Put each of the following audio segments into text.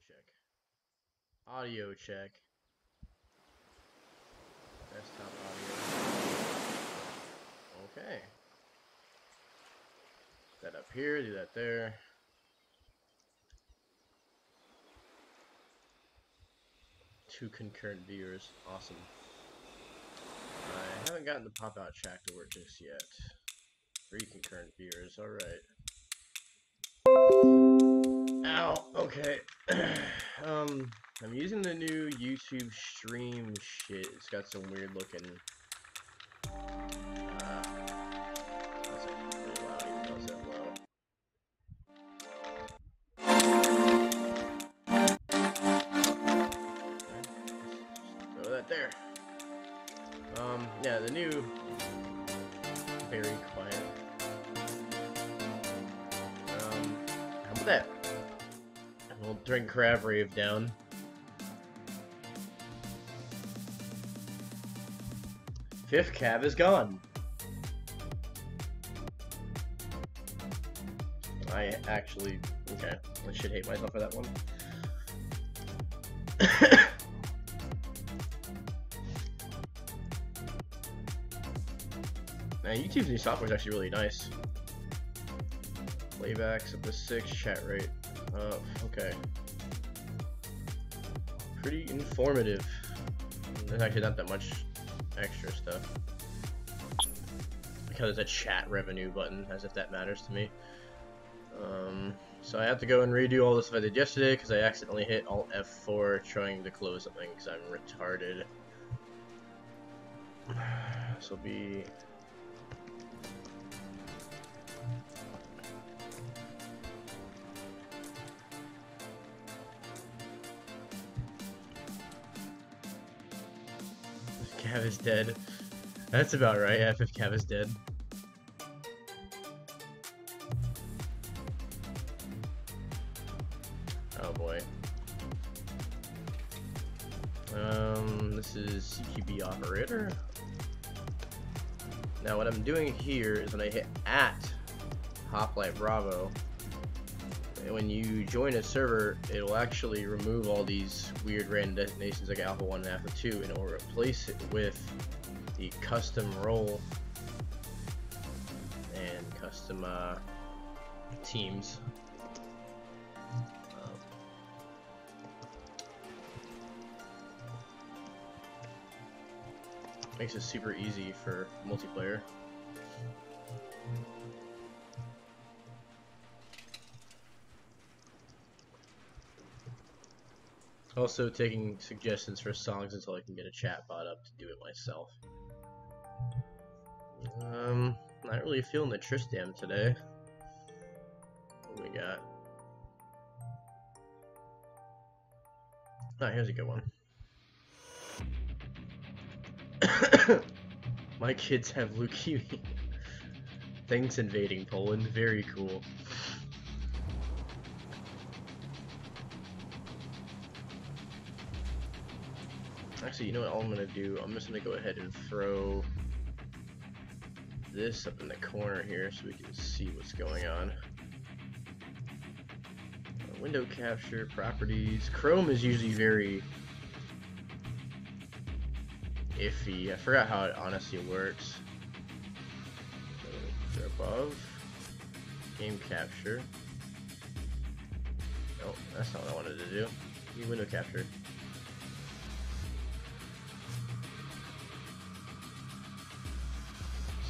check. Audio check. Desktop audio. Okay. That up here, do that there. Two concurrent viewers. Awesome. I haven't gotten the pop-out chat to work just yet. 3 concurrent viewers, alright. Ow, okay. I'm using the new YouTube stream shit. It's got some weird looking that's really loud, even though it's that low. Okay. Throw that there. Yeah, the new very quiet. How about that? We'll bring Crab Rave down. Fifth cab is gone. I actually, okay, I should hate myself for that one. Man, YouTube's new software is actually really nice. Playbacks up to 6, chat rate. Okay. Pretty informative. There's actually not that much extra stuff. Because it's a chat revenue button, as if that matters to me. So I have to go and redo all the stuff I did yesterday because I accidentally hit Alt F4 trying to close something because I'm retarded. This will be... Cav is dead. That's about right, yeah, if Cav is dead. Oh boy. This is CQB operator. Now what I'm doing here is when I hit @hoplite Bravo, when you join a server, it will actually remove all these weird random destinations like Alpha 1 and Alpha 2, and it will replace it with the custom role and custom teams. Makes it super easy for multiplayer. Also taking suggestions for songs until I can get a chat bot up to do it myself. Not really feeling the Tristam today. What we got? Oh, here's a good one. My kids have leukemia. Thanks, invading Poland. Very cool. Actually, you know what I'm gonna do? I'm just gonna go ahead and throw this up in the corner here so we can see what's going on. Window capture, properties. Chrome is usually very iffy. I forgot how it honestly works. So above, game capture. Oh, that's not what I wanted to do. New window capture.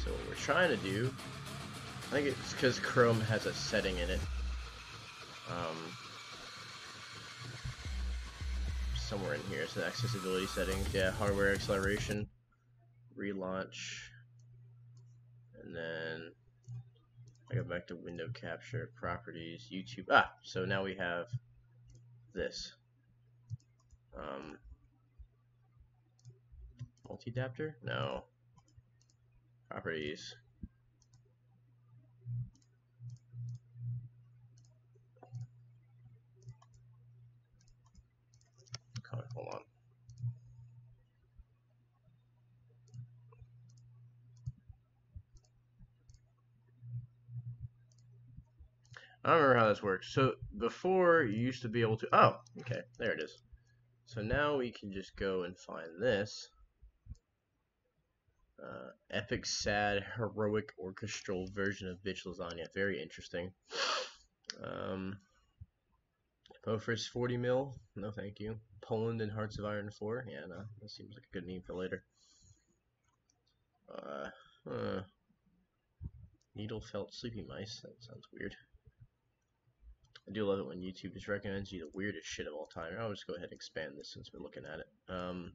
So what we're trying to do, I think it's because Chrome has a setting in it. Somewhere in here, so accessibility settings, yeah, hardware acceleration, relaunch, and then I go back to window capture, properties, YouTube. So now we have this. Multi-adapter? No. Properties. Hold on. I don't remember how this works. So before you used to be able to. Oh, okay, there it is. So now we can just go and find this. Epic, sad, heroic, orchestral version of bitch lasagna. Very interesting. Bofors 40 mil. No, thank you. Poland and Hearts of Iron 4. Yeah, no, that seems like a good meme for later. Needle felt sleepy mice. That sounds weird. I do love it when YouTube just recommends you the weirdest shit of all time. I'll just go ahead and expand this since we're looking at it. I'm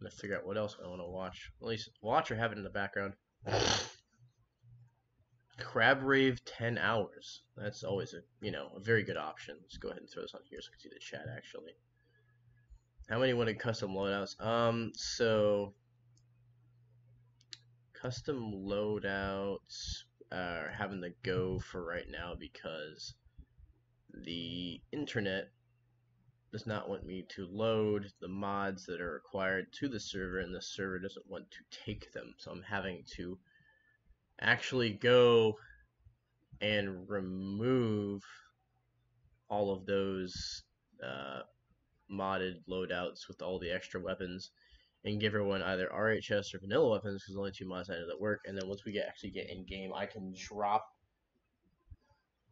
gonna figure out what else I want to watch. At least watch or have it in the background. Crab Rave 10 hours. That's always a a very good option. Let's go ahead and throw this on here so I can see the chat actually. How many wanted custom loadouts? So custom loadouts are having to go for right now because the internet does not want me to load the mods that are required to the server, and the server doesn't want to take them. So I'm having to actually go and remove all of those modded loadouts with all the extra weapons and give everyone either RHS or vanilla weapons because only 2 mods I know that work. And then once we actually get in game, I can drop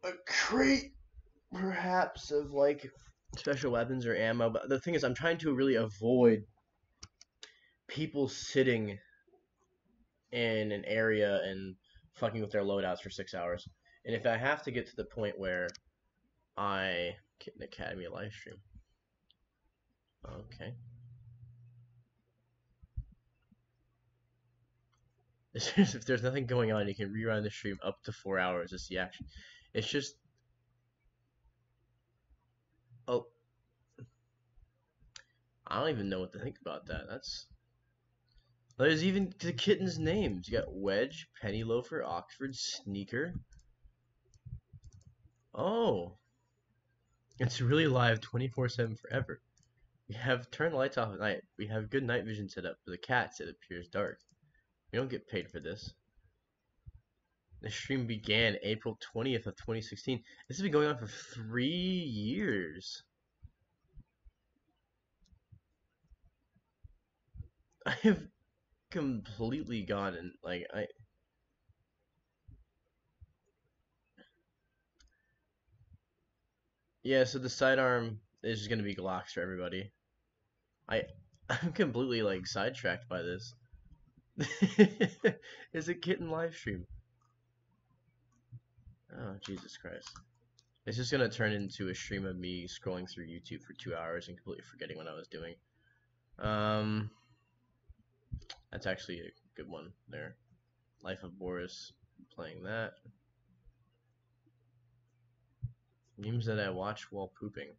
a crate perhaps of like special weapons or ammo. But the thing is, I'm trying to really avoid people sitting in an area and fucking with their loadouts for 6 hours. And if I have to get to the point where I get an Academy live stream. Okay. If there's nothing going on, you can rerun the stream up to 4 hours to see action. It's just... Oh. I don't even know what to think about that. There's even the kittens' names. You got Wedge, Penny Loafer, Oxford, Sneaker. Oh. It's really live 24/7 forever. We have turned the lights off at night. We have good night vision set up. For the cats, it appears dark. We don't get paid for this. The stream began April 20th of 2016. This has been going on for 3 years. I have completely gone and yeah, so the sidearm is just gonna be Glocks for everybody. I'm completely sidetracked by this. It's a kitten live stream. Oh, Jesus Christ. It's just gonna turn into a stream of me scrolling through YouTube for 2 hours and completely forgetting what I was doing. That's actually a good one there. Life of Boris, playing that. Memes that I watch while pooping.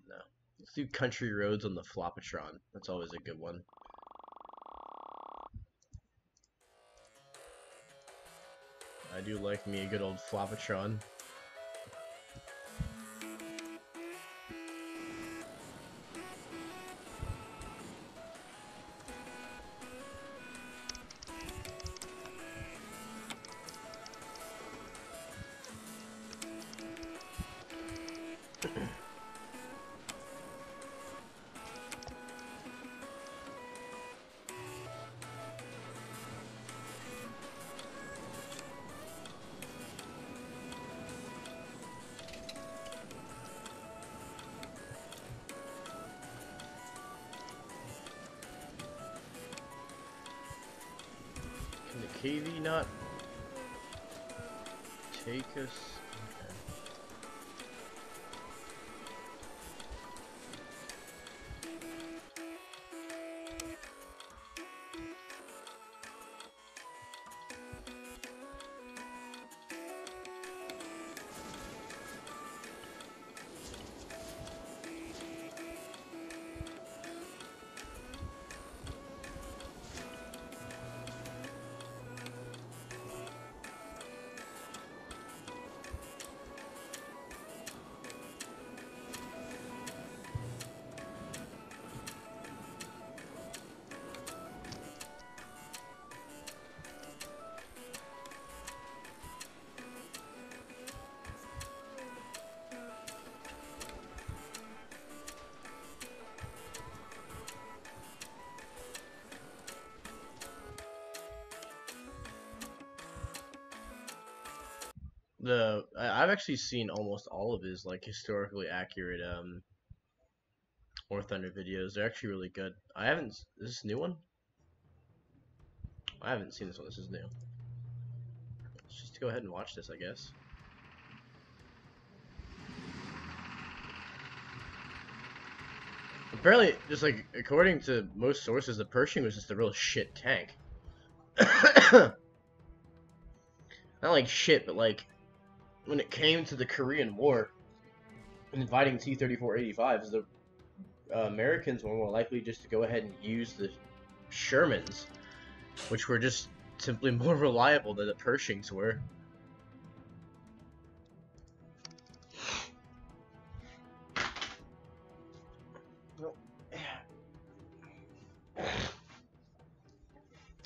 No. Let's do Country Roads on the Flopatron. That's always a good one. I do like me a good old Flopatron. Can the KV not take us? Okay. I've actually seen almost all of his like historically accurate War Thunder videos. They're actually really good. I haven't. Is this a new one? I haven't seen this one. This is new. Let's just go ahead and watch this, I guess. Apparently, just like according to most sources, the Pershing was just a real shit tank. Not like shit, but like when it came to the Korean War and fighting T-34-85s, the Americans were more likely just to go ahead and use the Shermans, which were just simply more reliable than the Pershings were.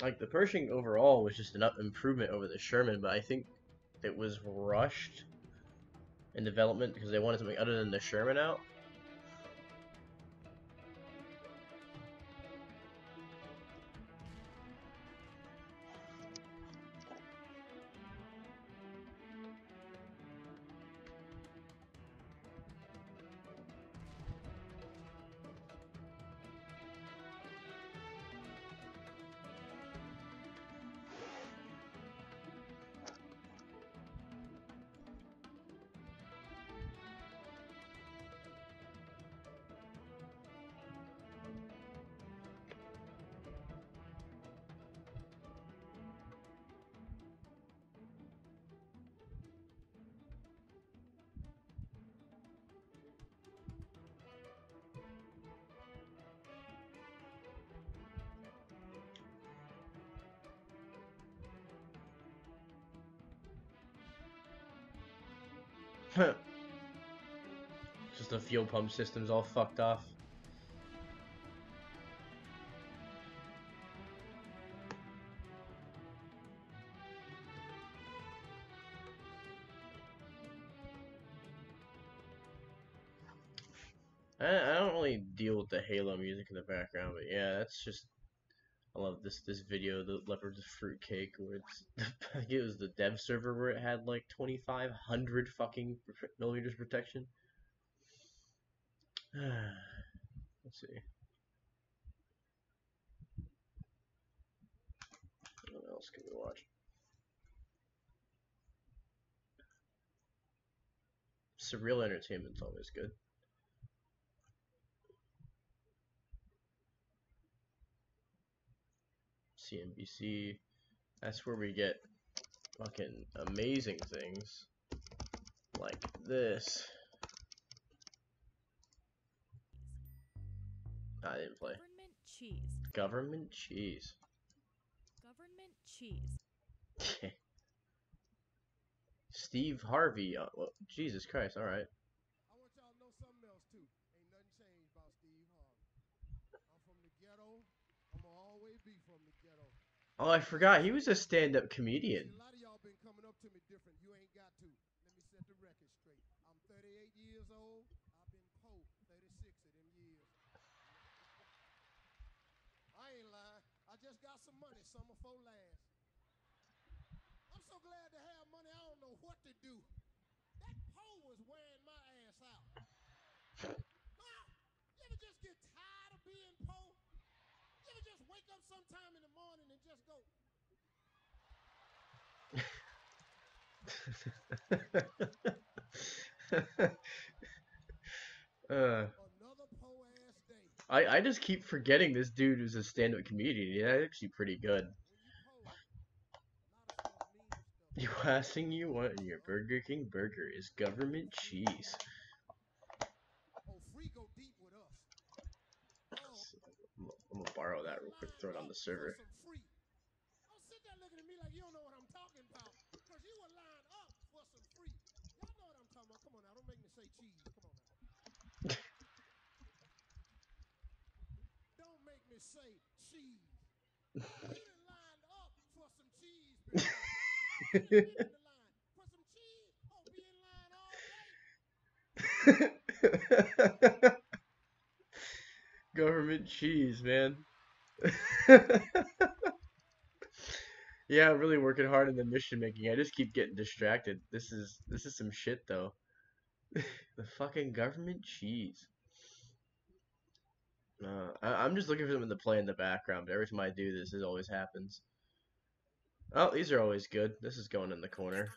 Like the Pershing overall was just an improvement over the Sherman, but I think it was rushed in development because they wanted something other than the Sherman out. Just the fuel pump system's all fucked off. I don't really deal with the Halo music in the background, but yeah, that's just I love this video, the Leopard's Fruitcake, where it's I think it was the dev server where it had like 2,500 fucking millimeters protection. Let's see. What else can we watch? Surreal Entertainment's always good. CNBC. That's where we get fucking amazing things like this. I didn't play. Government cheese. Government cheese. Government cheese. Steve Harvey. Well, Jesus Christ. All right. I want y'all to know something else too. Ain't nothing changed about Steve Harvey. I'm from the ghetto. I'ma always be from the ghetto. Oh, I forgot. He was a stand-up comedian. See, a lot of y'all been coming up to me different. You ain't got to. Let me set the record straight. I'm 38 years old. I've been poor 36 of them years. I ain't lying. I just got some money summer before last. I'm so glad to have money. I don't know what to do. That pole was wearing my ass out. Huh? You ever just get tired of being poor? You ever just wake up sometime in the morning and just go, another poor ass day? I just keep forgetting this dude is a stand-up comedian. Yeah, actually pretty good. When you poor, a lot of stuff means stuff. The last thing you want in your Burger King burger is government cheese. Oh, free go deep with us. Oh, I'm gonna borrow that real quick, line throw it on up the server. for some free. Don't sit there looking at me like you don't know what I'm talking about. Because you will line up for some free. Y'all know what I'm talking about. Come on now, don't make me say cheese. Come on now. Don't make me say cheese. Oh, you done lined up for some cheese before. How long you been in the line? For some cheese? Oh, be in line all day. Government cheese, man. Yeah, I'm really working hard in the mission making. I just keep getting distracted. This is some shit though. The fucking government cheese. I'm just looking for something to play in the background, but every time I do this, it always happens. Oh, these are always good. This is going in the corner.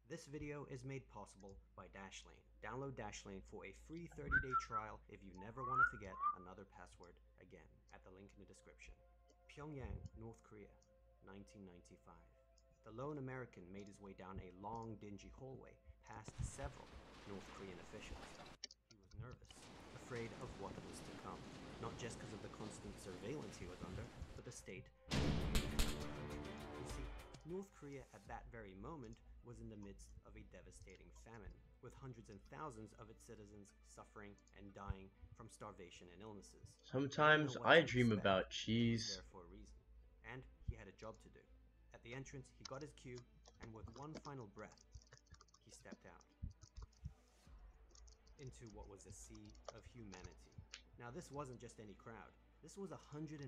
This video is made possible by Dashlane. Download Dashlane for a free 30-day trial if you never want to forget another password again, at the link in the description. Pyongyang, North Korea, 1995. The lone American made his way down a long, dingy hallway past several North Korean officials. He was nervous, afraid of what was to come, not just because of the constant surveillance he was under, but the state. You see, North Korea at that very moment was in the midst of a devastating famine, with hundreds and thousands of its citizens suffering and dying from starvation and illnesses. He didn't know Sometimes what I to dream expect. about He was cheese. there for a reason, and he had a job to do. At the entrance, he got his cue, and with one final breath, he stepped out into what was a sea of humanity. Now, this wasn't just any crowd. This was 190,000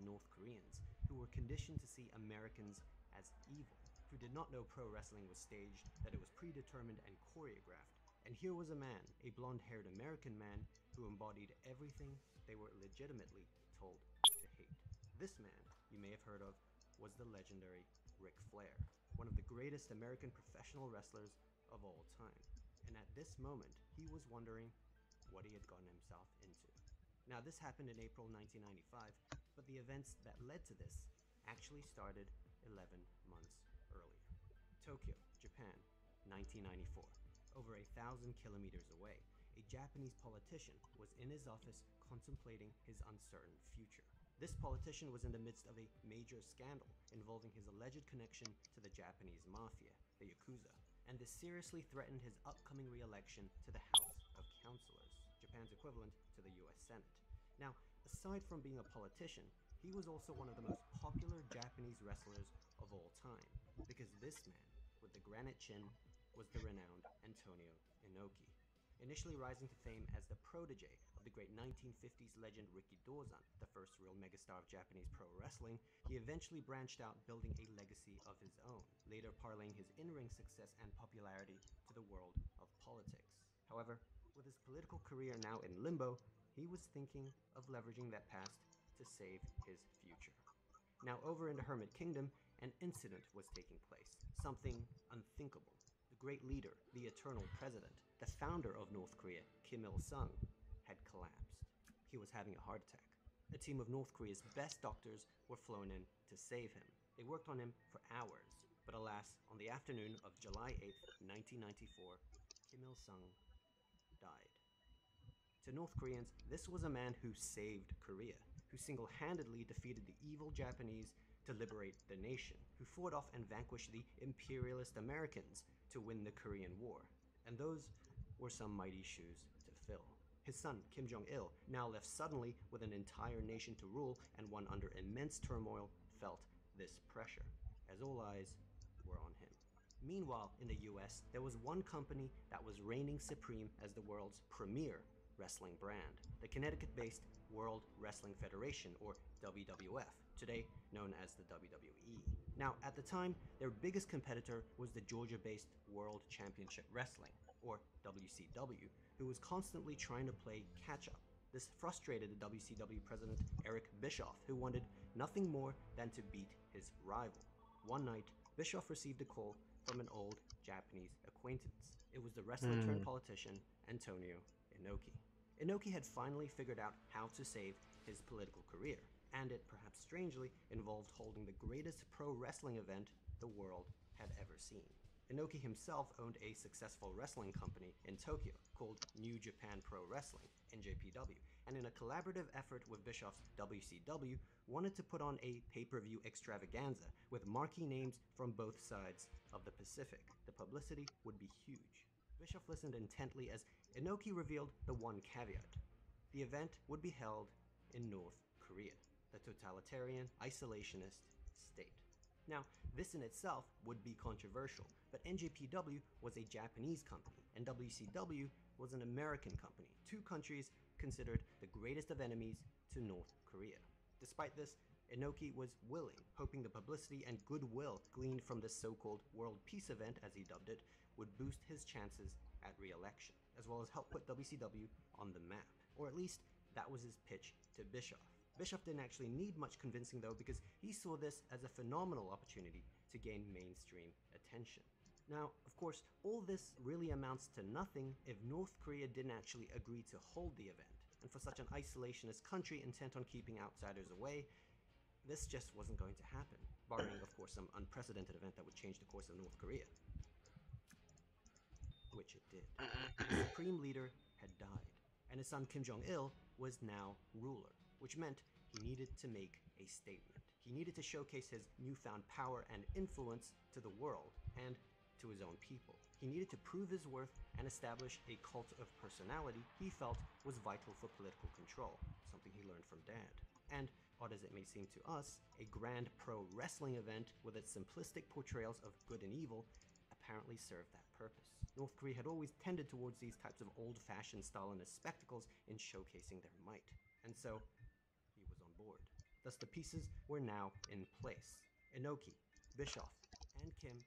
North Koreans who were conditioned to see Americans as evil, who did not know pro wrestling was staged, that it was predetermined and choreographed. And here was a man, a blonde-haired American man, who embodied everything they were legitimately told to hate. This man, you may have heard of, was the legendary Ric Flair, one of the greatest American professional wrestlers of all time. And at this moment, he was wondering what he had gotten himself into. Now, this happened in April 1995, but the events that led to this actually started 11 months earlier. Tokyo, Japan, 1994. Over 1,000 kilometers away, a Japanese politician was in his office contemplating his uncertain future. This politician was in the midst of a major scandal involving his alleged connection to the Japanese mafia, the Yakuza, and this seriously threatened his upcoming re-election to the House of Councilors, Japan's equivalent to the US Senate. Now, aside from being a politician, he was also one of the most popular Japanese wrestlers of all time, because this man, with the granite chin, was the renowned Antonio Inoki. Initially rising to fame as the protege of the great 1950s legend Riki Dozan, the first real megastar of Japanese pro wrestling, he eventually branched out, building a legacy of his own, later parlaying his in-ring success and popularity to the world of politics. However, with his political career now in limbo, he was thinking of leveraging that past to save his future. Now, over in the Hermit Kingdom, an incident was taking place, something unthinkable. The great leader, the eternal president, the founder of North Korea, Kim Il-sung, had collapsed. He was having a heart attack. A team of North Korea's best doctors were flown in to save him. They worked on him for hours, but alas, on the afternoon of July 8th, 1994, Kim Il-sung died. To North Koreans, this was a man who saved Korea, who single-handedly defeated the evil Japanese to liberate the nation, who fought off and vanquished the imperialist Americans to win the Korean War. And those were some mighty shoes to fill. His son, Kim Jong-il, now left suddenly with an entire nation to rule and one under immense turmoil, felt this pressure, as all eyes were on him. Meanwhile, in the US, there was one company that was reigning supreme as the world's premier wrestling brand, the Connecticut-based World Wrestling Federation, or WWF, today known as the WWE. Now, at the time, their biggest competitor was the Georgia-based World Championship Wrestling, or WCW, who was constantly trying to play catch-up. This frustrated the WCW president Eric Bischoff, who wanted nothing more than to beat his rival. One night, Bischoff received a call from an old Japanese acquaintance. It was the wrestler turned politician, Antonio Inoki. Inoki had finally figured out how to save his political career, and it, perhaps strangely, involved holding the greatest pro wrestling event the world had ever seen. Inoki himself owned a successful wrestling company in Tokyo called New Japan Pro Wrestling, NJPW, and in a collaborative effort with Bischoff's WCW, wanted to put on a pay-per-view extravaganza with marquee names from both sides of the Pacific. The publicity would be huge. Bischoff listened intently as Inoki revealed the one caveat. The event would be held in North Korea, the totalitarian, isolationist state. Now, this in itself would be controversial, but NJPW was a Japanese company, and WCW was an American company, two countries considered the greatest of enemies to North Korea. Despite this, Inoki was willing, hoping the publicity and goodwill gleaned from this so-called World Peace event, as he dubbed it, would boost his chances at re-election, as well as help put WCW on the map. Or at least, that was his pitch to Bischoff. Bischoff didn't actually need much convincing though, because he saw this as a phenomenal opportunity to gain mainstream attention. Now, of course, all this really amounts to nothing if North Korea didn't actually agree to hold the event. And for such an isolationist country intent on keeping outsiders away, this just wasn't going to happen, barring, of course, some unprecedented event that would change the course of North Korea. Which it did. The supreme leader had died, and his son Kim Jong-il was now ruler, which meant he needed to make a statement. He needed to showcase his newfound power and influence to the world, and to his own people. He needed to prove his worth and establish a cult of personality he felt was vital for political control, something he learned from Dad. And, odd as it may seem to us, a grand pro wrestling event with its simplistic portrayals of good and evil apparently served that purpose. North Korea had always tended towards these types of old-fashioned Stalinist spectacles in showcasing their might, and so he was on board. Thus the pieces were now in place. Inoki, Bischoff, and Kim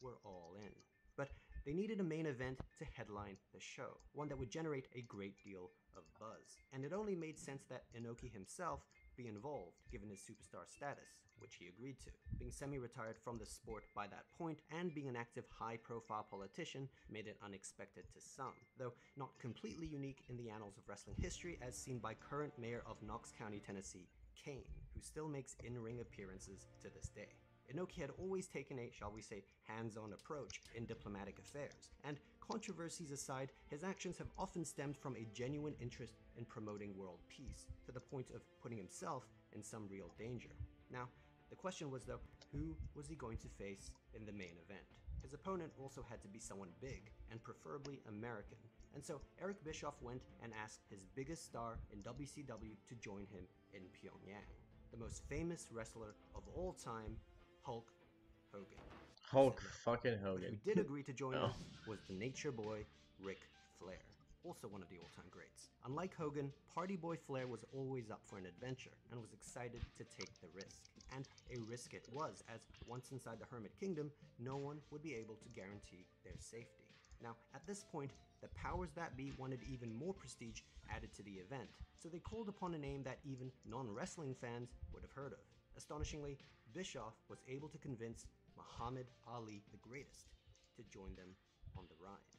were all in. But they needed a main event to headline the show, one that would generate a great deal of buzz. And it only made sense that Inoki himself be involved, given his superstar status, which he agreed to. Being semi-retired from the sport by that point, and being an active high-profile politician, made it unexpected to some, though not completely unique in the annals of wrestling history, as seen by current mayor of Knox County, Tennessee, Kane, who still makes in-ring appearances to this day. Inoki had always taken a, shall we say, hands-on approach in diplomatic affairs, and controversies aside, his actions have often stemmed from a genuine interest in promoting world peace, to the point of putting himself in some real danger. Now, the question was though, who was he going to face in the main event? His opponent also had to be someone big, and preferably American, and so Eric Bischoff went and asked his biggest star in WCW to join him in Pyongyang. The most famous wrestler of all time, Hulk Hogan. Hulk fucking But who Hogan. did agree to join No. him was the Nature Boy, Ric Flair, also one of the all-time greats. Unlike Hogan, Party Boy Flair was always up for an adventure and was excited to take the risk. And a risk it was, as once inside the Hermit Kingdom, no one would be able to guarantee their safety. Now, at this point, the powers that be wanted even more prestige added to the event, so they called upon a name that even non-wrestling fans would have heard of. Astonishingly, Bischoff was able to convince Muhammad Ali the Greatest to join them on the ride.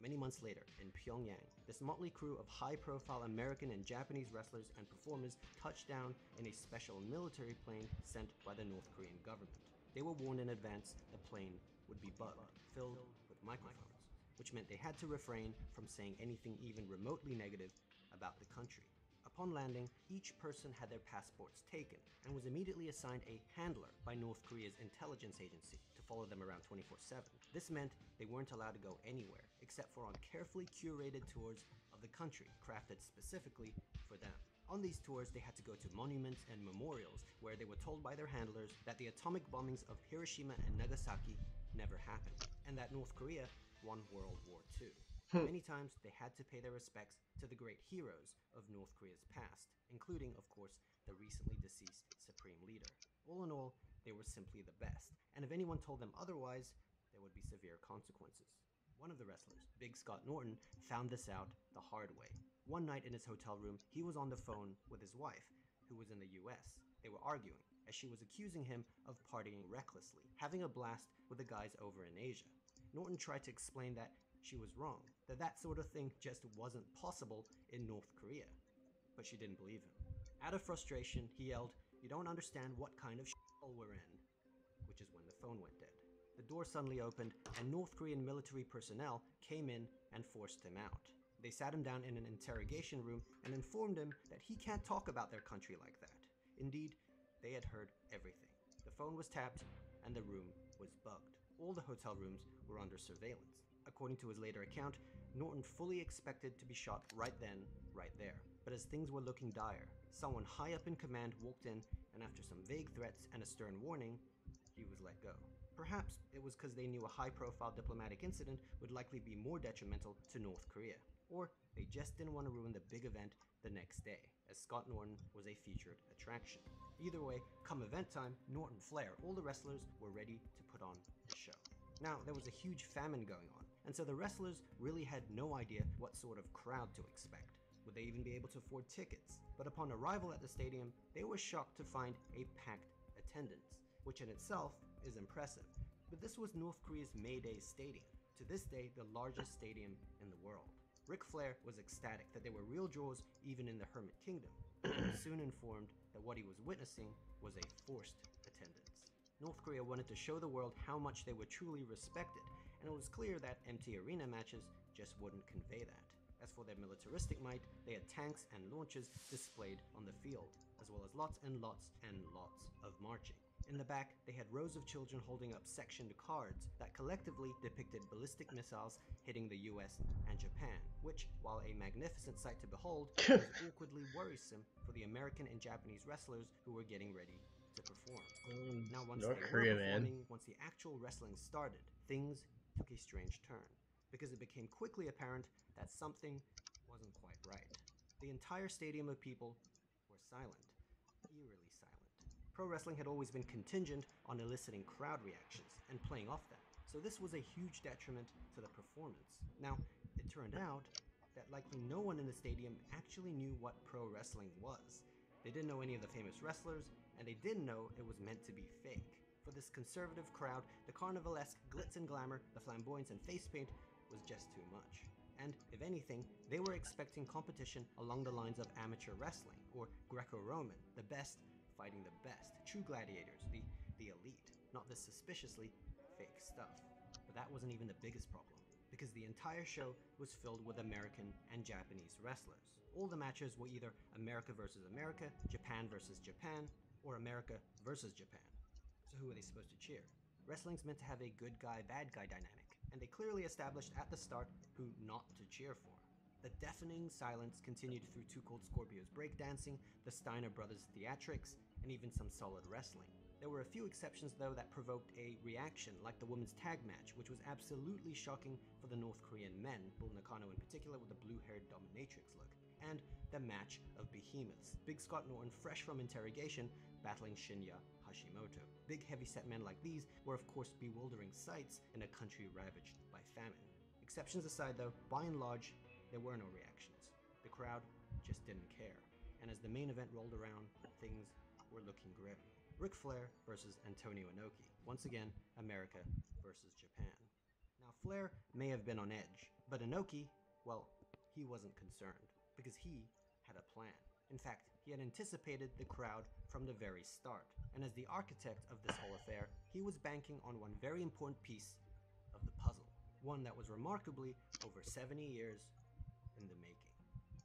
Many months later, in Pyongyang, this motley crew of high-profile American and Japanese wrestlers and performers touched down in a special military plane sent by the North Korean government. They were warned in advance the plane would be bugged, filled with microphones, which meant they had to refrain from saying anything even remotely negative about the country. Upon landing, each person had their passports taken and was immediately assigned a handler by North Korea's intelligence agency to follow them around 24/7. This meant they weren't allowed to go anywhere except for on carefully curated tours of the country crafted specifically for them. On these tours, they had to go to monuments and memorials where they were told by their handlers that the atomic bombings of Hiroshima and Nagasaki never happened, and that North Korea won World War II. Many times, they had to pay their respects to the great heroes of North Korea's past, including, of course, the recently deceased Supreme Leader. All in all, they were simply the best, and if anyone told them otherwise, there would be severe consequences. One of the wrestlers, Big Scott Norton, found this out the hard way. One night in his hotel room, he was on the phone with his wife, who was in the US. They were arguing, as she was accusing him of partying recklessly, having a blast with the guys over in Asia. Norton tried to explain that she was wrong, that that sort of thing just wasn't possible in North Korea. But she didn't believe him. Out of frustration, he yelled, "You don't understand what kind of shithole we're in," which is when the phone went dead. The door suddenly opened, and North Korean military personnel came in and forced him out. They sat him down in an interrogation room and informed him that he can't talk about their country like that. Indeed, they had heard everything. The phone was tapped, and the room was bugged. All the hotel rooms were under surveillance. According to his later account, Norton fully expected to be shot right then, right there. But as things were looking dire, someone high up in command walked in, and after some vague threats and a stern warning, he was let go. Perhaps it was because they knew a high-profile diplomatic incident would likely be more detrimental to North Korea. or they just didn't want to ruin the big event the next day, as Scott Norton was a featured attraction. Either way, come event time, Norton, Flair, all the wrestlers were ready to put on the show. Now, there was a huge famine going on, and so the wrestlers really had no idea what sort of crowd to expect. Would they even be able to afford tickets? But upon arrival at the stadium, they were shocked to find a packed attendance, which in itself is impressive. But this was North Korea's May Day Stadium, to this day the largest stadium in the world. Ric Flair was ecstatic that there were real draws even in the Hermit Kingdom, but he was soon informed that what he was witnessing was a forced attendance. North Korea wanted to show the world how much they were truly respected, and it was clear that empty arena matches just wouldn't convey that. As for their militaristic might, they had tanks and launchers displayed on the field, as well as lots and lots and lots of marching. In the back, they had rows of children holding up sectioned cards that collectively depicted ballistic missiles hitting the US and Japan, which, while a magnificent sight to behold, was awkwardly worrisome for the American and Japanese wrestlers who were getting ready to perform. Now, once North they Korea, were man. performing, once the actual wrestling started, things took a strange turn, because it became quickly apparent that something wasn't quite right. The entire stadium of people were silent, eerily silent. Pro wrestling had always been contingent on eliciting crowd reactions and playing off them, so this was a huge detriment to the performance. Now, it turned out that likely no one in the stadium actually knew what pro wrestling was. They didn't know any of the famous wrestlers, and they didn't know it was meant to be fake. For this conservative crowd, the carnivalesque glitz and glamour, the flamboyance and face paint was just too much. And, if anything, they were expecting competition along the lines of amateur wrestling, or Greco-Roman, the best fighting the best, true gladiators, the elite, not this suspiciously fake stuff. But that wasn't even the biggest problem, because the entire show was filled with American and Japanese wrestlers. All the matches were either America versus America, Japan versus Japan, or America versus Japan. So who were they supposed to cheer? Wrestling's meant to have a good guy, bad guy dynamic, and they clearly established at the start who not to cheer for. The deafening silence continued through Too Cold Scorpio's breakdancing, the Steiner brothers' theatrics, and even some solid wrestling. There were a few exceptions though that provoked a reaction, like the women's tag match, which was absolutely shocking for the North Korean men, Bull Nakano in particular with the blue-haired dominatrix look, and the match of behemoths, Big Scott Norton fresh from interrogation battling Shinya Hashimoto. Big heavy-set men like these were of course bewildering sights in a country ravaged by famine. Exceptions aside though, by and large, there were no reactions. The crowd just didn't care. And as the main event rolled around, things were looking grim. Ric Flair versus Antonio Inoki. Once again, America versus Japan. Now Flair may have been on edge, but Inoki, well, he wasn't concerned, because he had a plan. In fact, he had anticipated the crowd from the very start, and as the architect of this whole affair, he was banking on one very important piece of the puzzle, one that was remarkably over 70 years in the making.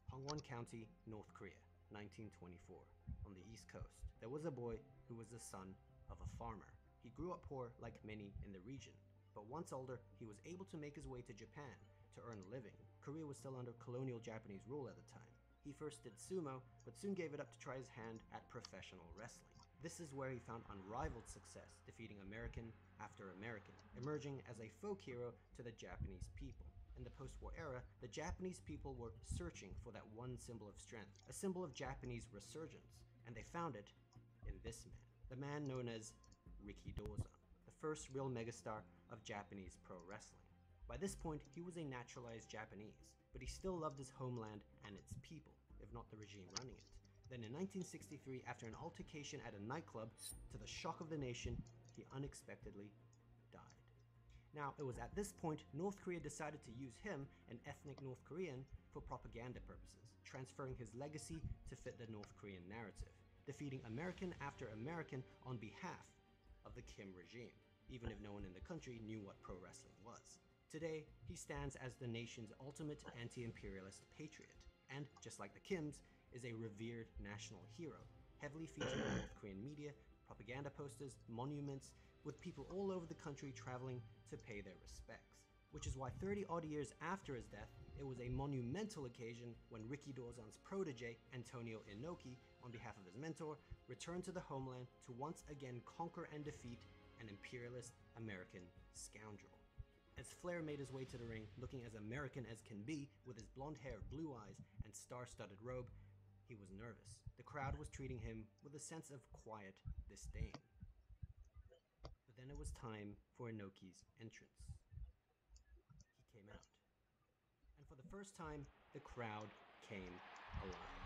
Hongwon County, North Korea, 1924. On the East Coast, there was a boy who was the son of a farmer. He grew up poor like many in the region, but once older, he was able to make his way to Japan to earn a living. Korea was still under colonial Japanese rule at the time. He first did sumo, but soon gave it up to try his hand at professional wrestling. This is where he found unrivaled success, defeating American after American, emerging as a folk hero to the Japanese people. In the post-war era, the Japanese people were searching for that one symbol of strength, a symbol of Japanese resurgence, and they found it in this man, the man known as Rikidozan, the first real megastar of Japanese pro wrestling. By this point, he was a naturalized Japanese, but he still loved his homeland and its people, if not the regime running it. Then in 1963, after an altercation at a nightclub, to the shock of the nation, he unexpectedly died. Now, it was at this point North Korea decided to use him, an ethnic North Korean, for propaganda purposes, transferring his legacy to fit the North Korean narrative, defeating American after American on behalf of the Kim regime, even if no one in the country knew what pro wrestling was. Today, he stands as the nation's ultimate anti-imperialist patriot, and, just like the Kims, is a revered national hero, heavily featured in North Korean media, propaganda posters, monuments, with people all over the country traveling to pay their respects. Which is why 30-odd years after his death, it was a monumental occasion when Rikidozan's protege, Antonio Inoki, on behalf of his mentor, returned to the homeland to once again conquer and defeat an imperialist American scoundrel. As Flair made his way to the ring, looking as American as can be, with his blonde hair, blue eyes, and star-studded robe, he was nervous. The crowd was treating him with a sense of quiet disdain. But then it was time for Inoki's entrance. He came out. And for the first time, the crowd came alive.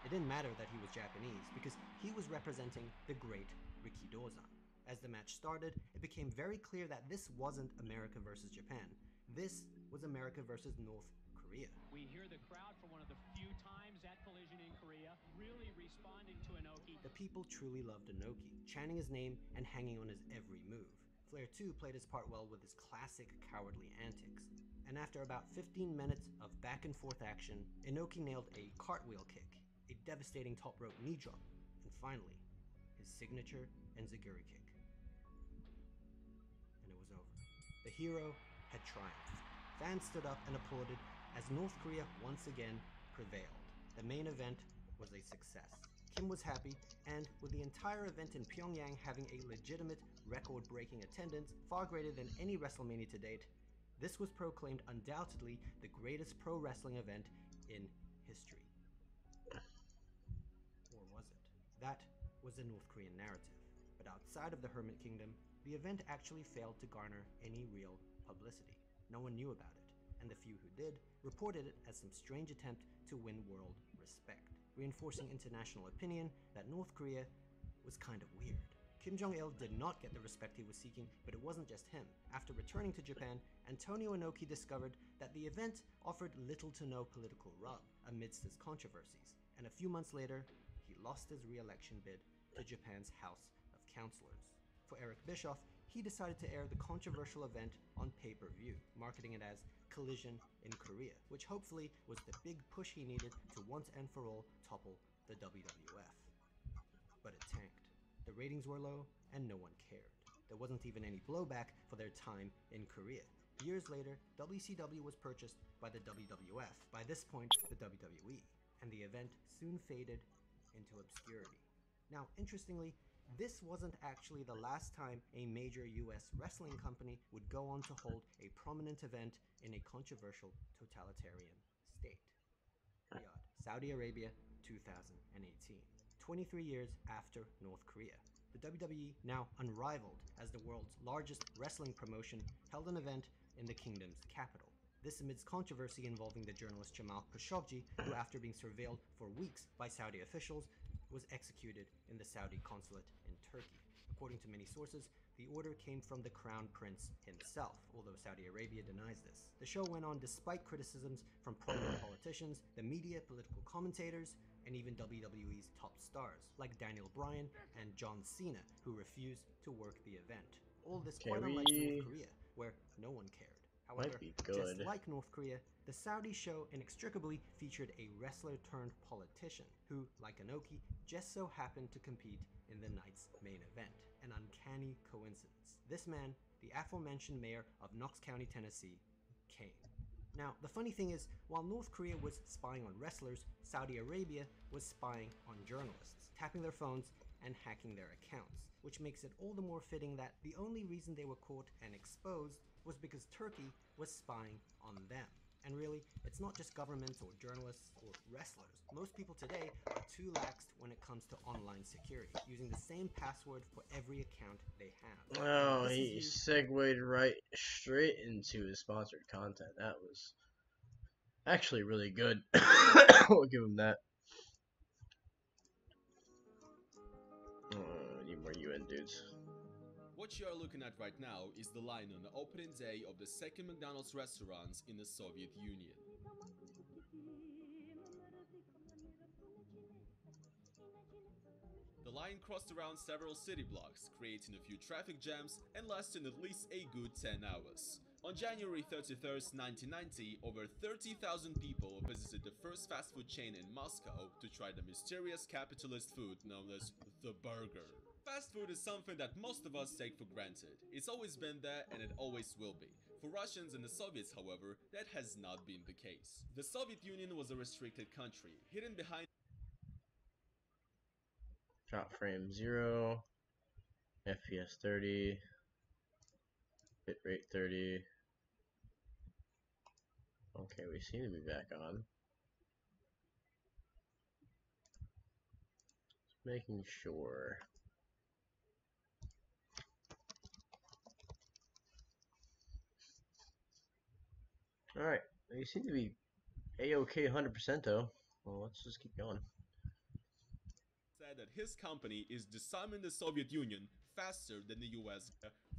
It didn't matter that he was Japanese, because he was representing the great Rikidozan. As the match started, it became very clear that this wasn't America versus Japan. This was America versus North Korea. We hear the crowd for one of the few times at Collision in Korea really responding to Inoki. The people truly loved Inoki, chanting his name and hanging on his every move. Flair too played his part well with his classic cowardly antics. And after about 15 minutes of back and forth action, Inoki nailed a cartwheel kick, a devastating top rope knee drop, and finally, his signature enziguri kick. And it was over. The hero had triumphed. Fans stood up and applauded as North Korea once again prevailed. The main event was a success. Kim was happy, and with the entire event in Pyongyang having a legitimate record-breaking attendance far greater than any WrestleMania to date, this was proclaimed undoubtedly the greatest pro wrestling event in history. Or was it? That was the North Korean narrative. But outside of the Hermit Kingdom, the event actually failed to garner any real publicity. No one knew about it, and the few who did reported it as some strange attempt to win world respect, reinforcing international opinion that North Korea was kind of weird. Kim Jong-il did not get the respect he was seeking, but it wasn't just him. After returning to Japan, Antonio Inoki discovered that the event offered little to no political rub amidst his controversies, and a few months later, he lost his re-election bid to Japan's House of Councilors. For Eric Bischoff, he decided to air the controversial event on pay-per-view, marketing it as Collision in Korea, which hopefully was the big push he needed to once and for all topple the WWF. But it tanked. The ratings were low, and no one cared. There wasn't even any blowback for their time in Korea. Years later, WCW was purchased by the WWF, by this point the WWE, and the event soon faded into obscurity. Now, interestingly, this wasn't actually the last time a major US wrestling company would go on to hold a prominent event in a controversial totalitarian state. Riyadh, Saudi Arabia, 2018. 23 years after North Korea. The WWE, now unrivaled as the world's largest wrestling promotion, held an event in the kingdom's capital. This amidst controversy involving the journalist Jamal Khashoggi, who after being surveilled for weeks by Saudi officials, was executed in the Saudi consulate in Turkey. According to many sources, the order came from the Crown Prince himself, although Saudi Arabia denies this. The show went on despite criticisms from prominent politicians, the media, political commentators, and even WWE's top stars, like Daniel Bryan and John Cena, who refused to work the event. All this quite unlike North Korea, where no one cared. However, just like North Korea, the Saudi show inextricably featured a wrestler-turned-politician who, like Inoki, just so happened to compete in the night's main event. An uncanny coincidence. This man, the aforementioned mayor of Knox County, Tennessee, came. Now, the funny thing is, while North Korea was spying on wrestlers, Saudi Arabia was spying on journalists, tapping their phones and hacking their accounts, which makes it all the more fitting that the only reason they were caught and exposed was because Turkey was spying on them. And really, it's not just governments or journalists or wrestlers. Most people today are too laxed when it comes to online security, using the same password for every account they have. Oh, he segued right straight into his sponsored content. That was actually really good. I'll give him that. Need more UN dudes. What you are looking at right now is the line on the opening day of the second McDonald's restaurants in the Soviet Union. The line crossed around several city blocks, creating a few traffic jams and lasting at least a good 10 hours. On January 31st, 1990, over 30,000 people visited the first fast food chain in Moscow to try the mysterious capitalist food known as the burger. Fast food is something that most of us take for granted. It's always been there and it always will be. For Russians and the Soviets, however, that has not been the case. The Soviet Union was a restricted country, hidden behind Drop frame 0, FPS 30, bitrate 30, Okay, we seem to be back on. Just making sure. Alright, you seem to be A-OK 100% though. Well, let's just keep going. Said that his company is disarming the Soviet Union faster than the US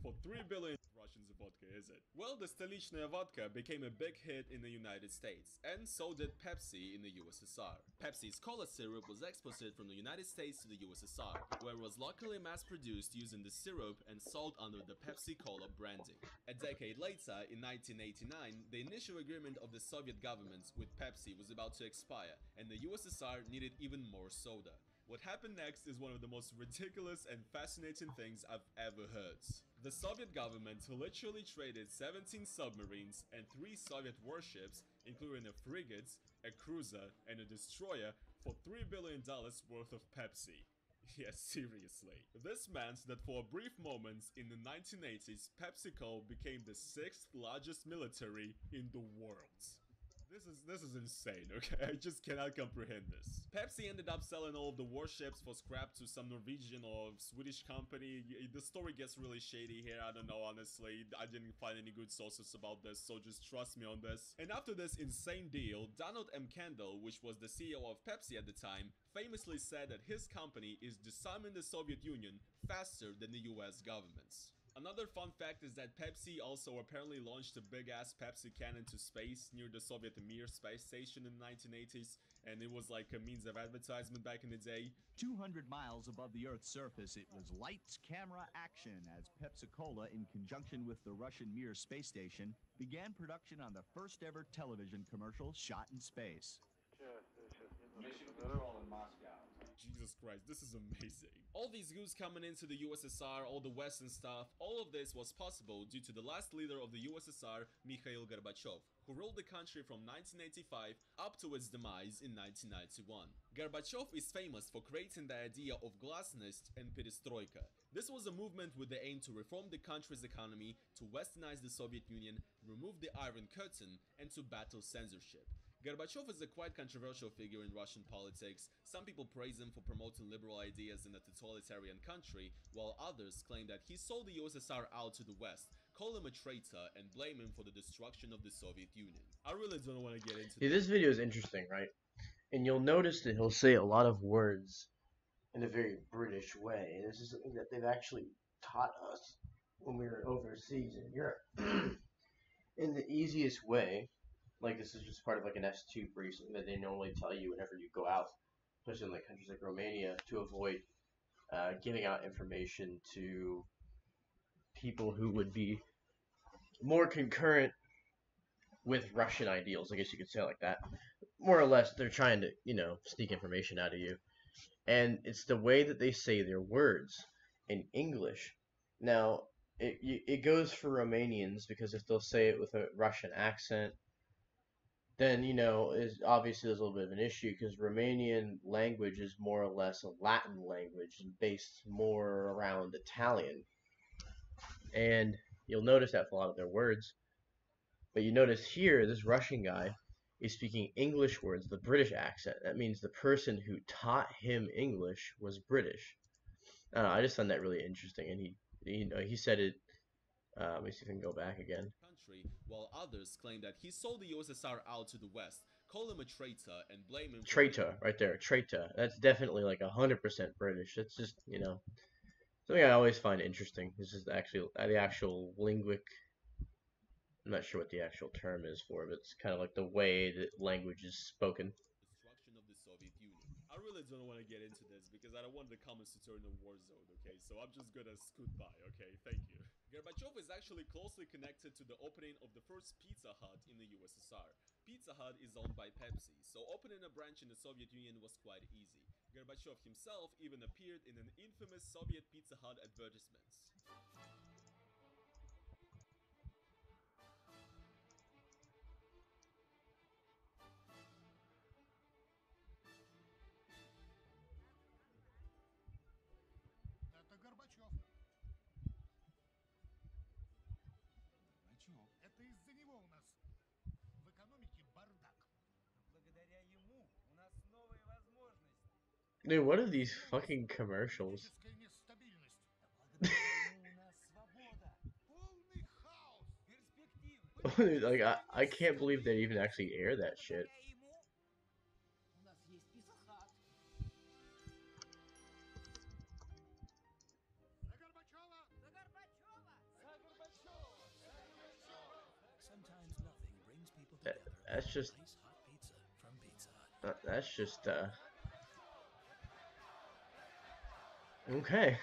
for 3 billion Russians vodka, is it? Well, the Stolichnaya vodka became a big hit in the United States, and so did Pepsi in the USSR. Pepsi's cola syrup was exported from the United States to the USSR, where it was locally mass-produced using the syrup and sold under the Pepsi Cola branding. A decade later, in 1989, the initial agreement of the Soviet government with Pepsi was about to expire, and the USSR needed even more soda. What happened next is one of the most ridiculous and fascinating things I've ever heard. The Soviet government literally traded 17 submarines and 3 Soviet warships, including a frigate, a cruiser, and a destroyer, for $3 billion worth of Pepsi. Yes, seriously. This meant that for a brief moment in the 1980s, PepsiCo became the 6th largest military in the world. This is insane, okay? I just cannot comprehend this. Pepsi ended up selling all of the warships for scrap to some Norwegian or Swedish company. The story gets really shady here, I don't know, honestly. I didn't find any good sources about this, so just trust me on this. And after this insane deal, Donald M. Kendall, which was the CEO of Pepsi at the time, famously said that his company is disarming the Soviet Union faster than the US government. Another fun fact is that Pepsi also apparently launched a big-ass Pepsi cannon to space near the Soviet Mir space station in the 1980s, and it was like a means of advertisement back in the day. 200 miles above the Earth's surface, it was lights, camera, action as Pepsi-Cola, in conjunction with the Russian Mir space station, began production on the first ever television commercial shot in space. Mission control in Moscow. Jesus Christ, this is amazing. All these goods coming into the USSR, all the Western stuff, all of this was possible due to the last leader of the USSR, Mikhail Gorbachev, who ruled the country from 1985 up to its demise in 1991. Gorbachev is famous for creating the idea of glasnost and perestroika. This was a movement with the aim to reform the country's economy, to westernize the Soviet Union, remove the Iron Curtain, and to battle censorship. Gorbachev is a quite controversial figure in Russian politics. Some people praise him for promoting liberal ideas in a totalitarian country, while others claim that he sold the USSR out to the West, call him a traitor, and blame him for the destruction of the Soviet Union. I really don't want to get into This video is interesting, right? And you'll notice that he'll say a lot of words in a very British way. And this is something that they've actually taught us when we were overseas in Europe. In the easiest way, like this is just part of like an S2 briefing that they normally tell you whenever you go out, especially in like countries like Romania, to avoid giving out information to people who would be more concurrent with Russian ideals. I guess you could say it like that. More or less, they're trying to, sneak information out of you. And it's the way that they say their words in English. Now, it goes for Romanians because if they'll say it with a Russian accent, then is obviously there's a little bit of an issue because Romanian language is more or less a Latin language and based more around Italian. And you'll notice that for a lot of their words. But you notice here, this Russian guy is speaking English words, the British accent. That means the person who taught him English was British. I don't know, I just found that really interesting, and he said it. Let me see if I can go back again. Country, while others claim that he sold the USSR out to the West, call him a traitor, and blame him for Traitor, right there, traitor. That's definitely like 100% British. That's just something I always find interesting. This is actually the actual linguic. I'm not sure what the actual term is for, but it's kind of like the way that language is spoken. Destruction of the Soviet Union. I really don't want to get into this because I don't want the comments to turn a war zone, okay? So I'm just gonna scoot by, okay? Thank you. Gorbachev is actually closely connected to the opening of the first Pizza Hut in the USSR. Pizza Hut is owned by Pepsi, so opening a branch in the Soviet Union was quite easy. Gorbachev himself even appeared in an infamous Soviet Pizza Hut advertisement. Это Горбачев. Горбачев. Это из-за него у нас в экономике Dude, what are these fucking commercials? Dude, like I can't believe they even actually air that shit. Sometimes nothing brings people That, together that's like just nice hot pizza from Pizza Hut. that's just okay.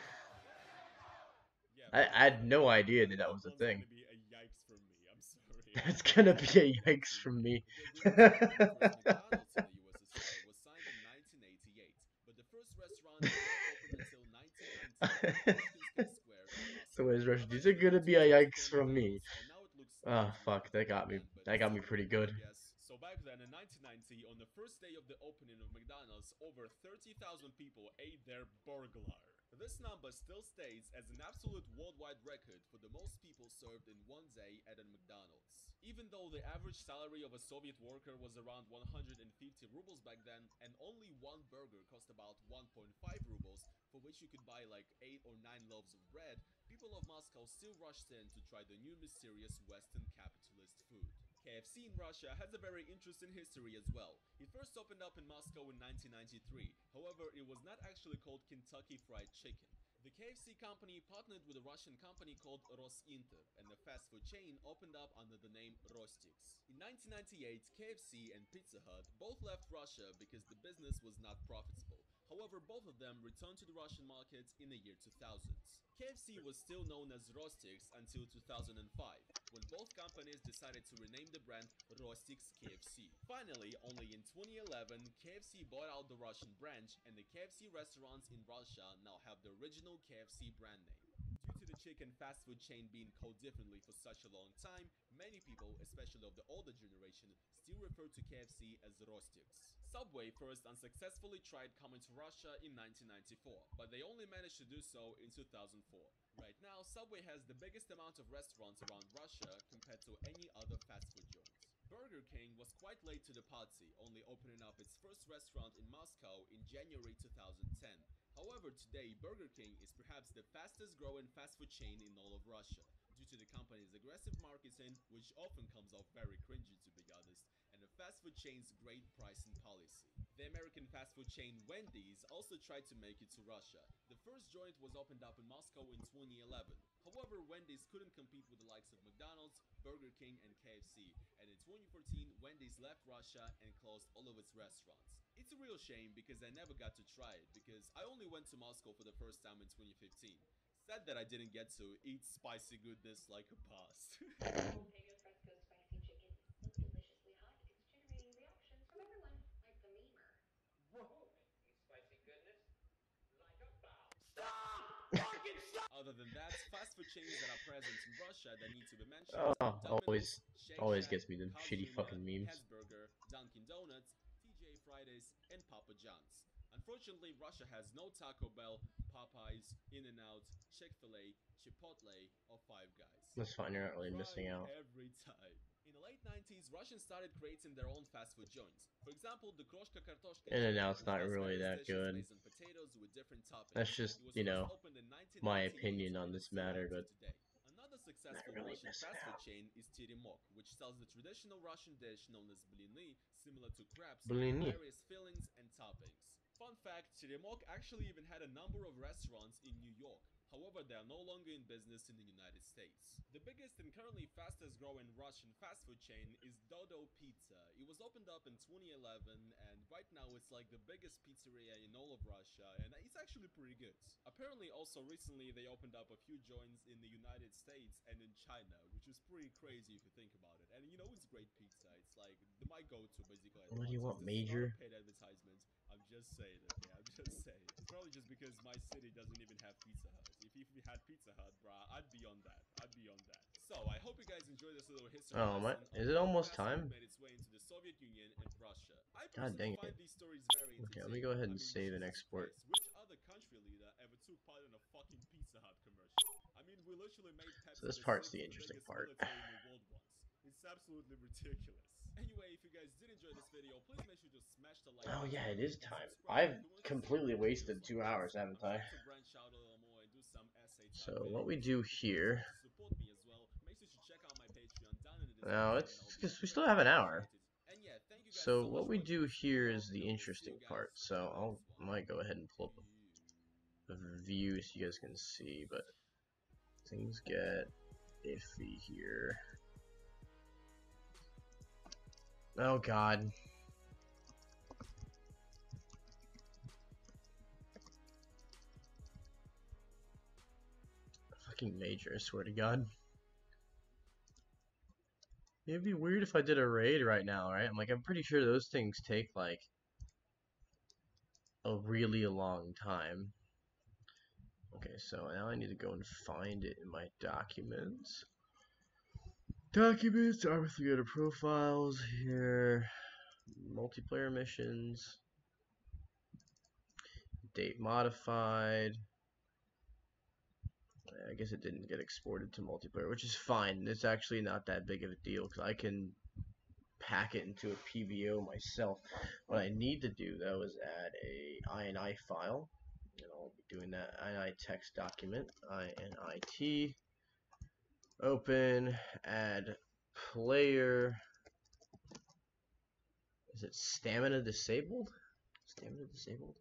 Yeah, I had no idea that that that was a one's thing. gonna be a yikes from me. I'm sorry. That's I gonna don't be know a what that yikes to from me. me. The agreement to open the first McDonald's in the USSR was signed in 1988, but the first restaurant did not open until 1990 on Pushkinsky Square in So Moscow. is Rush? These are Eventually, gonna the be two a towns yikes became from me. McDonald's, and now it looks Ah, nothing like fuck, that back got me. then, but That got me somewhat pretty good, I good. guess. So back then in 1990, on the first day of the opening of McDonald's, over 30,000 people ate their burglar. This number still stays as an absolute worldwide record for the most people served in one day at a McDonald's. Even though the average salary of a Soviet worker was around 150 rubles back then, and only one burger cost about 1.5 rubles, for which you could buy like 8 or 9 loaves of bread, people of Moscow still rushed in to try the new mysterious Western capitalist food. KFC in Russia has a very interesting history as well. It first opened up in Moscow in 1993, however it was not actually called Kentucky Fried Chicken. The KFC company partnered with a Russian company called Rosinter, and the fast food chain opened up under the name Rostix. In 1998, KFC and Pizza Hut both left Russia because the business was not profitable. However, both of them returned to the Russian market in the year 2000. KFC was still known as Rostix until 2005, when both companies decided to rename the brand Rostix KFC. Finally, only in 2011, KFC bought out the Russian branch, and the KFC restaurants in Russia now have the original KFC brand name. Due to the chicken fast food chain being called differently for such a long time, many people, especially of the older generation, still refer to KFC as Rostix. Subway first unsuccessfully tried coming to Russia in 1994, but they only managed to do so in 2004. Right now, Subway has the biggest amount of restaurants around Russia compared to any other fast food joint. Burger King was quite late to the party, only opening up its first restaurant in Moscow in January 2010. However, today Burger King is perhaps the fastest growing fast food chain in all of Russia, due to the company's aggressive marketing, which often comes off very cringy to be honest, and the fast food chain's great pricing policy. The American fast food chain Wendy's also tried to make it to Russia. The first joint was opened up in Moscow in 2011. However, Wendy's couldn't compete with the likes of McDonald's, Burger King, and KFC, and in 2014, Wendy's left Russia and closed all of its restaurants. It's a real shame because I never got to try it, because I only went to Moscow for the first time in 2015. Sad that I didn't get to eat spicy goodness like a boss. Jalapeno fresco spicy chicken is so deliciously hot, it's generating reactions from everyone, like the memer. Whoa, making spicy goodness like a bow. Other than that, fast food chains that are present in Russia that need to be mentioned are Oh, Domino's, Shake always Shack, gets me them shitty Kazuma, fucking memes. Hesburger, Dunkin' Donuts, TJ Fridays, and Papa John's. Unfortunately, Russia has no Taco Bell, Popeyes, In-N-Out, Chick-fil-A, Chipotle, or Five Guys. That's fine. You're not really Cry missing out. every time. In the late 90s, Russians started creating their own fast food joints. For example, the Kroshka Kartoshka chain, In-N-Out's which not does really various that dishes good. based on potatoes with different That's toppings. just, It was you first know, opened in my 1998 opinion on and is this still matter, active but today. Another not successful really Russian missing fast food out. chain is Teremok, which sells the traditional Russian dish known as blini, similar to crepes, with Blini. various fillings and toppings. Fun fact, Teremok actually even had a number of restaurants in New York. However, they are no longer in business in the United States. The biggest and currently fastest growing Russian fast food chain is Dodo Pizza. It was opened up in 2011, and right now it's like the biggest pizzeria in all of Russia, and it's actually pretty good. Apparently also recently they opened up a few joints in the United States and in China, which is pretty crazy if you think about it. And you know, it's great pizza. It's like my go-to basically at What do you want, parties. This is not a Major? paid advertisement. I'm just saying, okay? I'm just saying. It's probably just because my city doesn't even have Pizza Hut. If we had Pizza Hut, bruh, I'd be on that. I'd be on that. So, I hope you guys enjoyed this little history Oh, my. lesson on Is it how almost fast food time? made its way into the Soviet Union and Russia. I God personally dang find it. these stories very Okay, let me entertaining. go ahead I and mean, save and Jesus export. Christ, which other country leader ever took part in a fucking Pizza Hut commercial? I mean, we literally made So Pepsi this the part's sixth the interesting biggest part. military in the world once. It's absolutely ridiculous. Anyway, if you guys did enjoy this video, please make sure to smash the like Oh button yeah, it is and time. subscribe I've if you want to see completely more wasted videos 2 like hours, this. haven't I I? like to branch out a little more and do some essay type So what we videos. do If you guys here want to support me as well, make sure to check out my Patreon down in the now, description, it's and I'll be because we still very have an hour. appreciated. And yeah, thank you guys So so much what for we watching do this here video, is the and I will see interesting you guys part. So in the I next one. might go ahead and pull up a view so you guys can see, but things get iffy here. Oh god. Fucking major, I swear to god. It'd be weird if I did a raid right now, right? I'm pretty sure those things take like a really long time. Okay, so now I need to go and find it in my documents. Documents, Armor 300 profiles here. Multiplayer missions. Date modified. I guess it didn't get exported to multiplayer, which is fine. It's actually not that big of a deal because I can pack it into a PBO myself. What I need to do though is add a INI file, and I'll be doing that. INI text document, INIT, open, add player. Is it stamina disabled? Stamina disabled?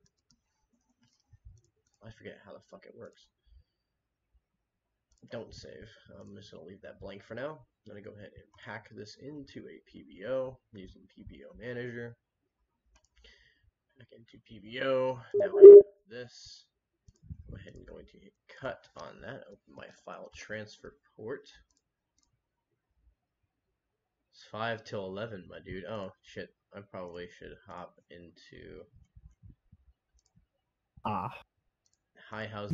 I forget how the fuck it works. Don't save. I'm just going to leave that blank for now. I'm going to go ahead and pack this into a PBO using PBO Manager. Back into PBO. Now I have this. Go ahead and going to hit cut on that. Open my file transfer port. It's 5 till 11, my dude. Oh, shit. I probably should hop into... Hi, how's...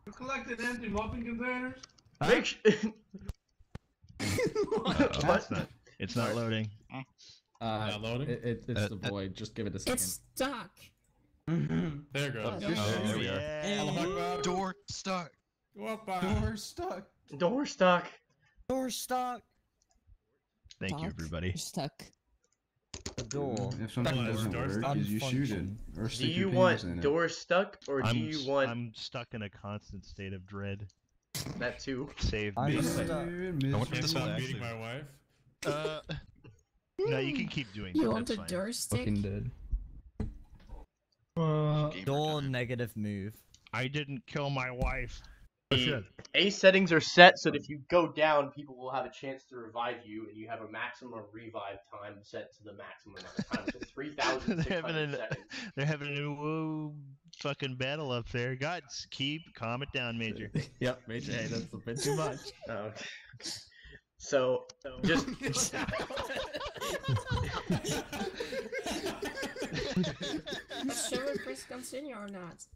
You collected empty muffin containers? Make sure... What? It's not loading. Not loading? It's the void. Just give it a second. It's stuck. There it goes. There we are. Door stuck. Door stuck. Door stuck. Door stuck. Thank you, everybody. Stuck. A door. If something doesn't work, you shoot it. Or Do stick you your want penis in it. door stuck, or do you want... I'm stuck in a constant state of dread. That too. Save I'm me. stuck. I want to stop beating my wife. No, you can keep doing You that. want That's a fine. door stick? Fucking dead. Door negative move. I didn't kill my wife. The A settings are set so that if you go down, people will have a chance to revive you, and you have a maximum revive time set to the maximum amount of time, so 3,600 seconds. They're having a whoa fucking battle up there. Gods, calm it down, Major. Yep, Major. Hey, that's a bit too much. Oh, okay. So just Should we press continue or not?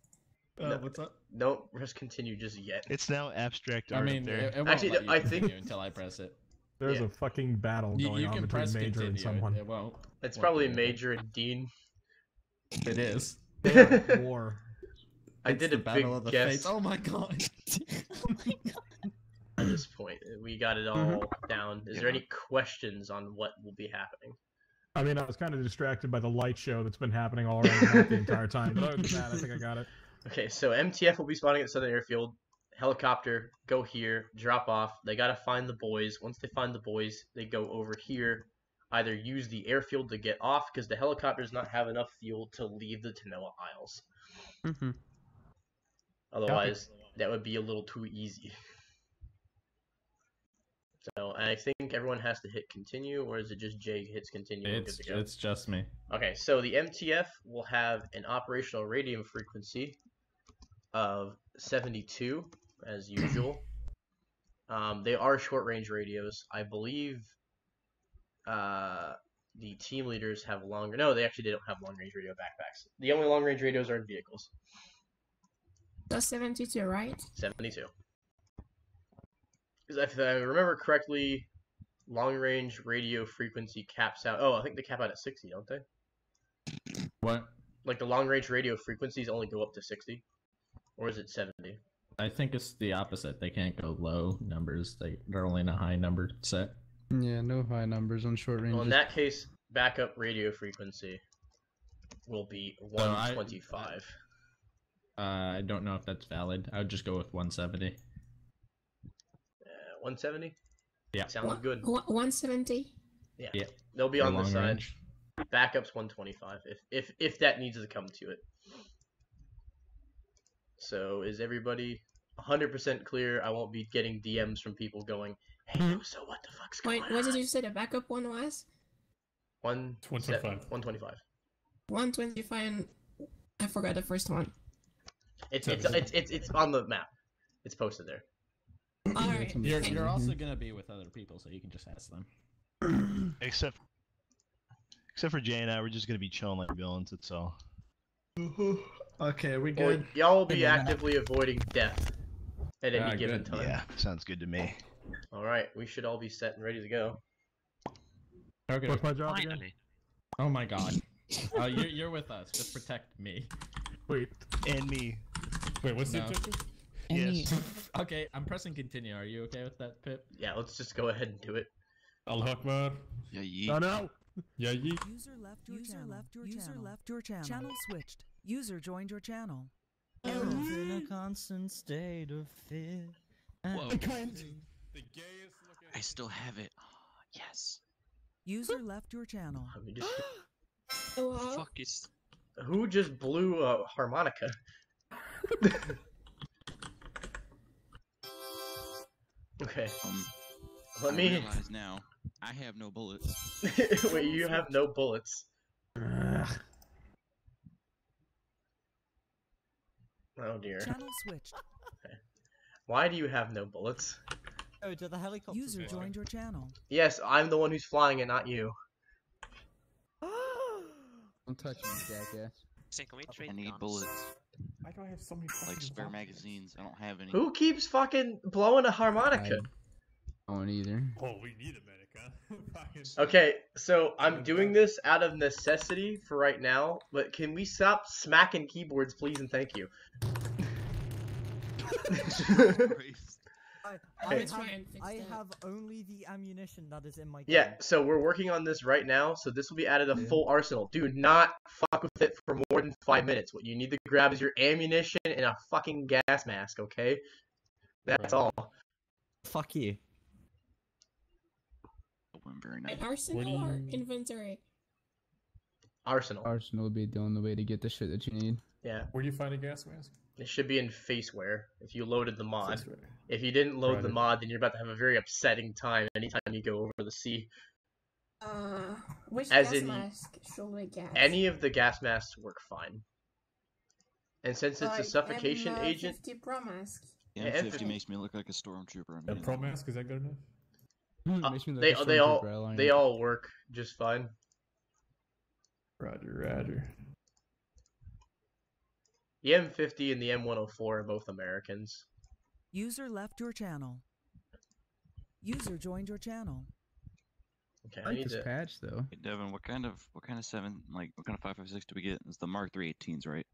No, what's up? don't press continue just yet. It's now abstract I art mean, up there. it won't Actually, let you I think- continue until I press it. There's Yeah. a fucking battle going You on can between press Major continue. and someone. It won't. It's won't probably do anything. Major and Dean. It is. They are at war. I It's did the a battle big of the guess fates. Oh my god. at this point. We got it all down. Is there any questions on what will be happening? I mean, I was kind of distracted by the light show that's been happening all around the map the entire time. But other than that, I think I got it. Okay, so MTF will be spawning at Southern Airfield. Helicopter, go here, drop off. They gotta find the boys. Once they find the boys, they go over here. Either use the airfield to get off, because the helicopter does not have enough fuel to leave the Tanoa Isles. Otherwise, that would be a little too easy. So, I think everyone has to hit continue, or is it just Jay hits continue and good to go? It's just me. Okay, so the MTF will have an operational radium frequency of 72, as usual. They are short-range radios. I believe the team leaders have longer... No, they actually don't have long-range radio backpacks. The only long-range radios are in vehicles. That's 72, right? 72. Because if I remember correctly, long-range radio frequency caps out... Oh, I think they cap out at 60, don't they? What? Like, the long-range radio frequencies only go up to 60? Or is it 70? I think it's the opposite. They can't go low numbers. They're only in a high number set. Yeah, no high numbers on short range. Well, in that case, backup radio frequency will be 125. I don't know if that's valid. I would just go with 170. 170? Yeah. Sounds good. 170? Yeah. Yeah. They'll be For on the long side. range. Backup's 125 if that needs to come to it. So is everybody 100% clear? I won't be getting DMs from people going, "Hey, so what the fuck's going on?" What did you say the backup one was? 125. 125 and I forgot the first one. It's on the map. It's posted there. Alright. You're also gonna be with other people, so you can just ask them. Except for Jay and I, we're just gonna be chilling like villains. That's all. Okay, we Well, good? y'all will be actively avoiding death at any given time. Yeah, sounds good to me. All right, we should all be set and ready to go. Okay. What's my job again? Oh my god. You're with us. Just protect me. Wait. And me. Wait, what's the No. objective? Yes. Okay, I'm pressing continue. Are you okay with that, Pip? Yeah, let's just go ahead and do it. Al Akbar. Yeah, yeet. Oh no! Yeah, yeet. User left your channel. User left your channel. Channel switched. User joined your channel. Elf in a constant state of fear. Whoa. The gayest looking. I still have it. Yes. User left your channel. Let me just... Fuck is. Who just blew a harmonica? Okay. Let me. I realize now I have no bullets. Wait, you have no bullets. Oh dear. Channel switched. Okay. Why do you have no bullets? Oh, to the helicopter. User joined your channel. Yes, I'm the one who's flying it, not you. Don't touch me, jackass. I need bullets. Why do I have so many Like spare magazines. I don't have any. Who keeps fucking blowing a harmonica? I don't either. Oh, we need a medic, huh? Okay, so I'm doing this out of necessity for right now, but can we stop smacking keyboards, please, and thank you? I have only the ammunition that is in my gun. Yeah, so we're working on this right now, so this will be added a full arsenal. Do not fuck with it for more than 5 minutes. What you need to grab is your ammunition and a fucking gas mask, okay? That's all. Fuck you. Very nice. Arsenal or inventory? Arsenal. Arsenal would be the only way to get the shit that you need. Yeah. Where do you find a gas mask? It should be in Faceware if you loaded the mod. Faceware. If you didn't load the Right. mod, then you're about to have a very upsetting time anytime you go over the sea. Which As gas in, mask should we get? Any of the gas masks work fine. And since it's a Like suffocation agent... M50 Pro mask. Yeah, Yeah, M50 makes me look like a stormtrooper. A pro mask, is that good enough? Makes me look like They all work just fine. Roger, roger. The M50 and the M104 are both Americans. User left your channel. User joined your channel. Okay, I like this patch though. Hey, Devin, what kind of 5.56 do we get? It's the Mark III 18s, right?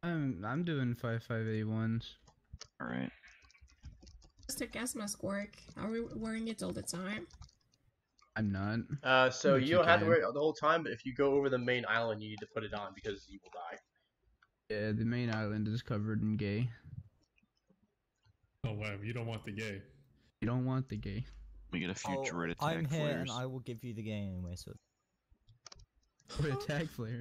I'm doing 5.5A1s. All right. Does the gas mask work? Are we wearing it all the time? I'm not. So But you you don't have to can. wear it the whole time, but if you go over the main island, you need to put it on because you will die. Yeah, the main island is covered in gay. Oh wow, you don't want the gay. You don't want the gay. We get a few Oh, dread attack I'm here flares. and I will give you the game anyway, so. What a tag flare.